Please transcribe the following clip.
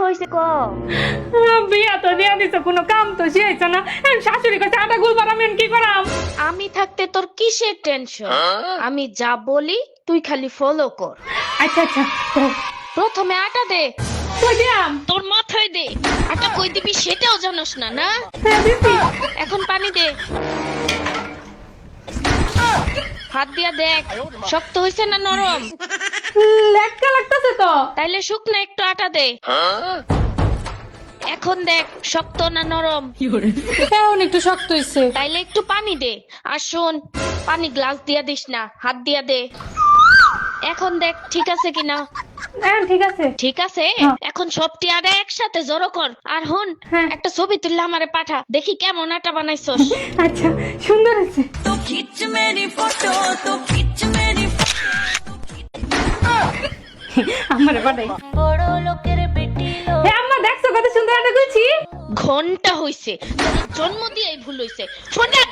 হইছে ক বিয়া তো দিয়া দিছ, কোনো কাম তো শেষ না। শাশুড়ি কাছে আটা গুলবার আমি কি করাম? আমি থাকতে তোর কিসের টেনশন? আমি যা বলি তুই খালি ফলো কর। আচ্ছা আচ্ছা, প্রথমে আটা দে, কই দিয়াম? তোর মাথায় দে। আটা কই দিবি সেটাও জানোস না না? হ্যাঁ দিছি। এখন পানি দে, হাত দিয়া দেখ শক্ত হইছে না নরম। লেটকা লাগতেছে তো। তাইলে শুকনো একটু আটা দে, এখন দেখ শক্ত না নরম। এখন একটু শক্ত হইছে। তাইলে একটু পানি দে, আর শোন পানি গ্লাস দিয়া দিস না, হাত দিয়া দে। এখন দেখ ঠিক আছে কিনা। হ্যাঁ ঠিক আছে। ঠিক আছে, হ্যাঁ। এখন সবটি আটা একসাথে জড়ো কর। আর হন, হ্যাঁ। একটা ছবি তুললে আমারে পাঠা, দেখি কেমন আটা বানাইছস। আচ্ছা, সুন্দর হয়েছে। আমার বাড়াই। বড় লোকের বেটি হ্যাঁ আম্মা, দেখছো কত সুন্দর একটা গুছি? ঘন্টা হইছে, তোর জন্ম দিয়েই ভুল হইছে। ফোন রাখ।